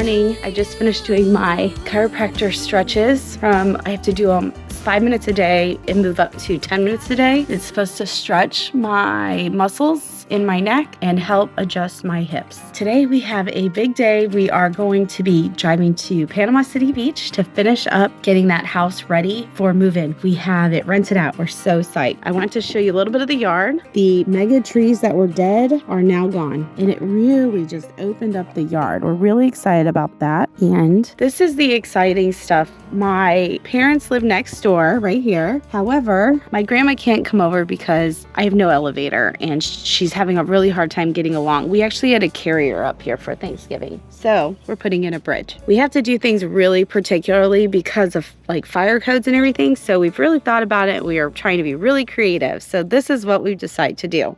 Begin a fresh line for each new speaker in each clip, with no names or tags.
morning. I just finished doing my chiropractor stretches I have to do them 5 minutes a day and move up to 10 minutes a day. It's supposed to stretch my muscles in my neck and help adjust my hips. Today we have a big day. We are going to be driving to Panama City Beach to finish up getting that house ready for move-in. We have it rented out. We're so psyched. I wanted to show you a little bit of the yard. The mega trees that were dead are now gone, and it really just opened up the yard. We're really excited about that. And this is the exciting stuff. My parents live next door right here. However, my grandma can't come over because I have no elevator and she's having a really hard time getting along. We actually had a carrier up here for Thanksgiving. So we're putting in a bridge. We have to do things really particularly because of like fire codes and everything. So we've really thought about it. We are trying to be really creative. So this is what we've decided to do.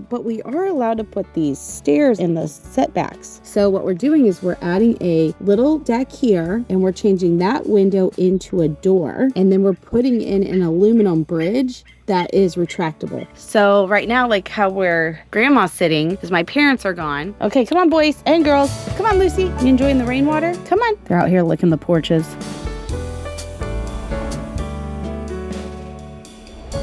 But we are allowed to put these stairs in the setbacks. So what we're doing is we're adding a little deck here and we're changing that window into a door. And then we're putting in an aluminum bridge that is retractable. So right now, like how where grandma's sitting, because my parents are gone. Okay, come on boys and girls. Come on, Lucy. You enjoying the rainwater? Come on. They're out here licking the porches.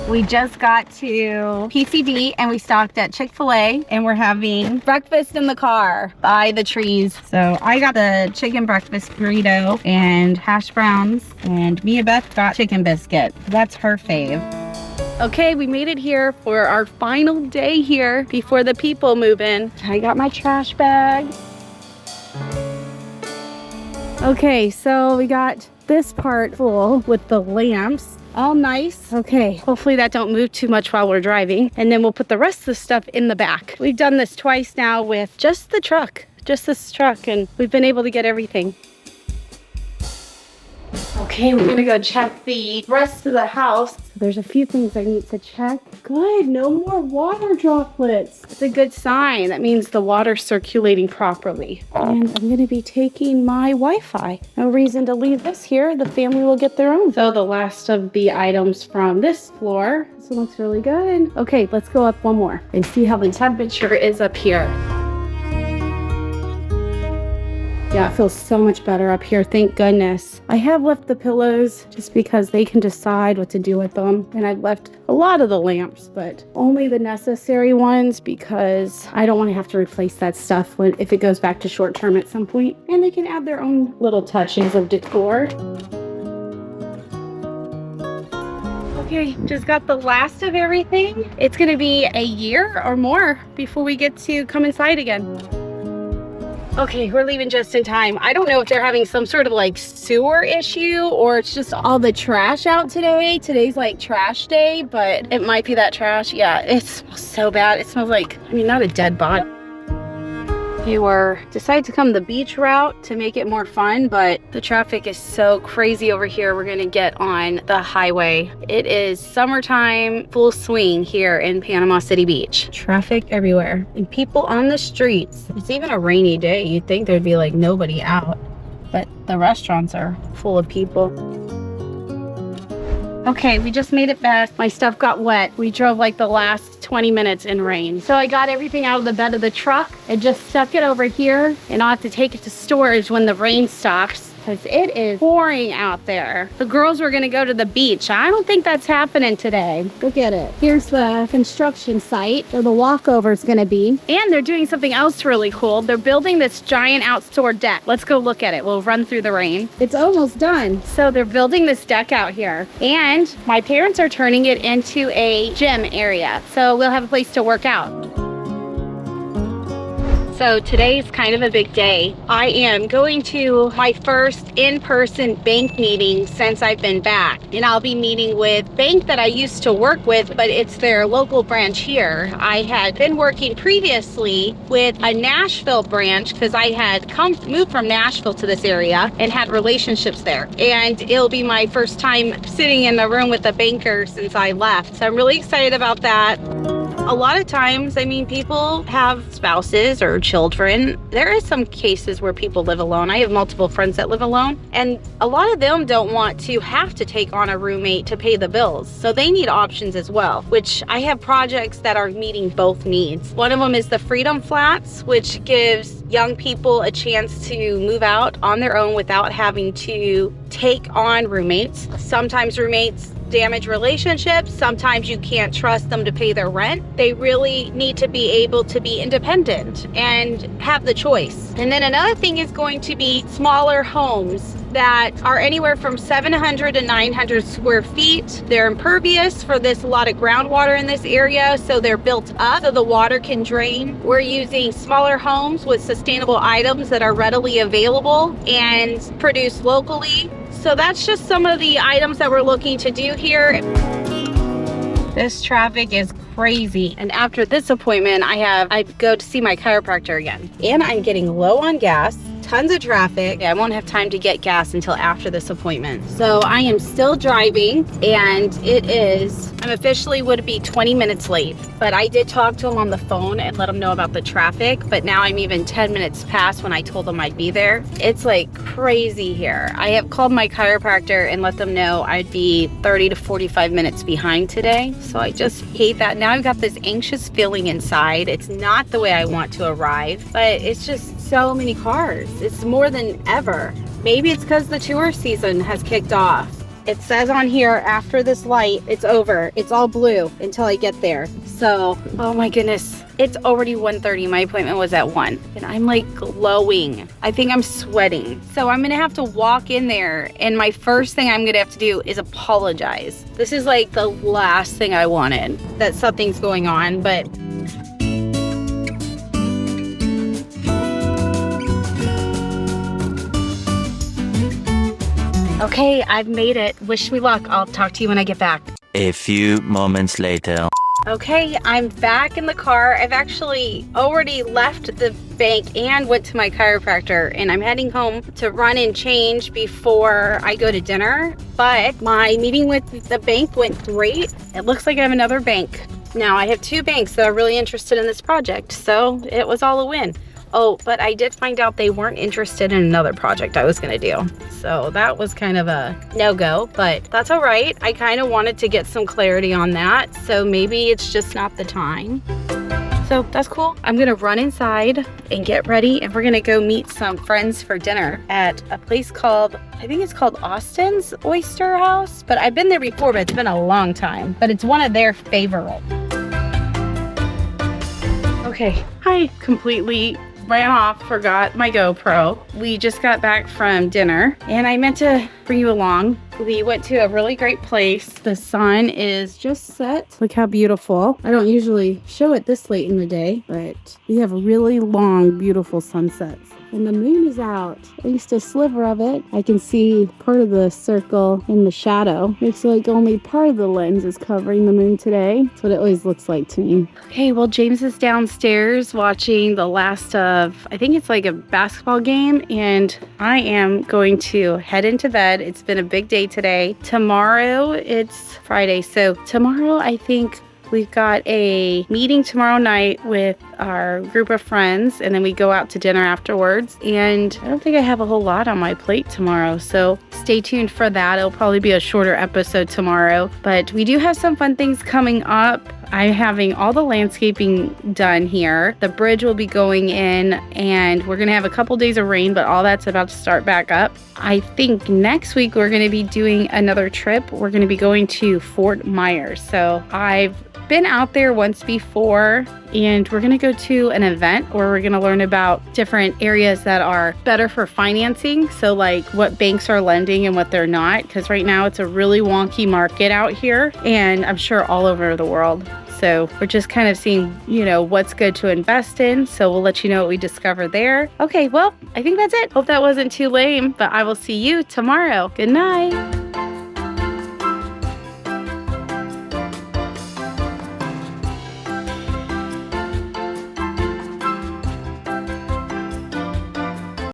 We just got to PCD and we stopped at Chick-fil-A and we're having breakfast in the car by the trees. So I got the chicken breakfast burrito and hash browns, and Mia Beth got chicken biscuit. That's her fave. Okay, we made it here for our final day here before the people move in. I got my trash bag. Okay, so we got this part full with the lamps. All nice. Okay, hopefully that don't move too much while we're driving. And then we'll put the rest of the stuff in the back. We've done this twice now with just the truck, just this truck, and we've been able to get everything. Okay, we're gonna go check the rest of the house. There's a few things I need to check. Good, no more water droplets. It's a good sign. That means the water's circulating properly. And I'm gonna be taking my Wi-Fi. No reason to leave this here. The family will get their own. So the last of the items from this floor. This one looks really good. Okay, let's go up one more and see how the temperature is up here. Yeah, it feels so much better up here, thank goodness. I have left the pillows just because they can decide what to do with them. And I've left a lot of the lamps, but only the necessary ones because I don't want to have to replace that stuff if it goes back to short term at some point. And they can add their own little touches of decor. Okay, just got the last of everything. It's gonna be a year or more before we get to come inside again. Okay, we're leaving just in time. I don't know if they're having some sort of like sewer issue or it's just all the trash out today. Today's like trash day, but it might be that trash. Yeah, it smells so bad. It smells like, I mean, not a dead body. We decided to come the beach route to make it more fun, but the traffic is so crazy over here. We're gonna get on the highway. It is summertime, full swing here in Panama City Beach. Traffic everywhere and people on the streets. It's even a rainy day. You'd think there'd be like nobody out, but the restaurants are full of people. Okay, we just made it back. My stuff got wet. We drove like the last 20 minutes in rain. So I got everything out of the bed of the truck and just stuck it over here, and I'll have to take it to storage when the rain stops because it is pouring out there. The girls were gonna go to the beach. I don't think that's happening today. Look at it. Here's the construction site where the walkover is gonna be. And they're doing something else really cool. They're building this giant outdoor deck. Let's go look at it. We'll run through the rain. It's almost done. So they're building this deck out here. And my parents are turning it into a gym area. So we'll have a place to work out. So today's kind of a big day. I am going to my first in-person bank meeting since I've been back. And I'll be meeting with a bank that I used to work with, but it's their local branch here. I had been working previously with a Nashville branch because I had moved from Nashville to this area and had relationships there. And it'll be my first time sitting in the room with a banker since I left. So I'm really excited about that. A lot of times, people have spouses or children. There is some cases where people live alone. I have multiple friends that live alone, and a lot of them don't want to have to take on a roommate to pay the bills. So they need options as well, which I have projects that are meeting both needs. One of them is the Freedom Flats, which gives young people a chance to move out on their own without having to take on roommates. Sometimes roommates damage relationships. Sometimes you can't trust them to pay their rent. They really need to be able to be independent and have the choice. And then another thing is going to be smaller homes that are anywhere from 700 to 900 square feet. They're impervious for a lot of groundwater in this area, so they're built up so the water can drain. We're using smaller homes with sustainable items that are readily available and produced locally. So that's just some of the items that we're looking to do here. This traffic is crazy. And after this appointment, I go to see my chiropractor again. And I'm getting low on gas. Tons of traffic. I won't have time to get gas until after this appointment. So I am still driving, and I'm officially would be 20 minutes late. But I did talk to him on the phone and let him know about the traffic. But now I'm even 10 minutes past when I told him I'd be there. It's like crazy here. I have called my chiropractor and let them know I'd be 30 to 45 minutes behind today. So I just hate that. Now I've got this anxious feeling inside. It's not the way I want to arrive, but it's just so many cars. It's more than ever. Maybe it's because the tour season has kicked off. It says on here, after this light, it's over. It's all blue until I get there. So, oh my goodness. It's already 1:30. My appointment was at 1. And I'm like glowing. I think I'm sweating. So I'm going to have to walk in there. And my first thing I'm going to have to do is apologize. This is like the last thing I wanted, that something's going on. But okay, I've made it. Wish me luck. I'll talk to you when I get back.
A few moments later.
Okay, I'm back in the car. I've actually already left the bank and went to my chiropractor, and I'm heading home to run and change before I go to dinner. But my meeting with the bank went great. It looks like I have another bank. Now I have 2 banks that are really interested in this project, so it was all a win. Oh, but I did find out they weren't interested in another project I was going to do. So that was kind of a no-go, but that's all right. I kind of wanted to get some clarity on that. So maybe it's just not the time. So that's cool. I'm going to run inside and get ready, and we're going to go meet some friends for dinner at a place called, I think it's called Austin's Oyster House. But I've been there before, but it's been a long time. But it's one of their favorites. Okay, I completely ran off, forgot my GoPro. We just got back from dinner, and I meant to bring you along. We went to a really great place. The sun is just set. Look how beautiful. I don't usually show it this late in the day, but we have really long, beautiful sunsets. And the moon is out, at least a sliver of it. I can see part of the circle in the shadow. Looks like only part of the lens is covering the moon today. That's what it always looks like to me. Okay, well, James is downstairs watching the last of, I think it's like a basketball game, and I am going to head into bed. It's been a big day today. Tomorrow, it's Friday, so tomorrow I think we've got a meeting tomorrow night with our group of friends, and then we go out to dinner afterwards. And I don't think I have a whole lot on my plate tomorrow, so stay tuned for that. It'll probably be a shorter episode tomorrow, but we do have some fun things coming up. I'm having all the landscaping done here. The bridge will be going in, and we're going to have a couple days of rain, but all that's about to start back up. I think next week we're going to be doing another trip. We're going to be going to Fort Myers. So I've been out there once before, and we're going to go to an event where we're going to learn about different areas that are better for financing. So like what banks are lending and what they're not, because right now it's a really wonky market out here, and I'm sure all over the world. So we're just kind of seeing, what's good to invest in. So we'll let you know what we discover there. Okay, well, I think that's it. Hope that wasn't too lame, but I will see you tomorrow. Good night.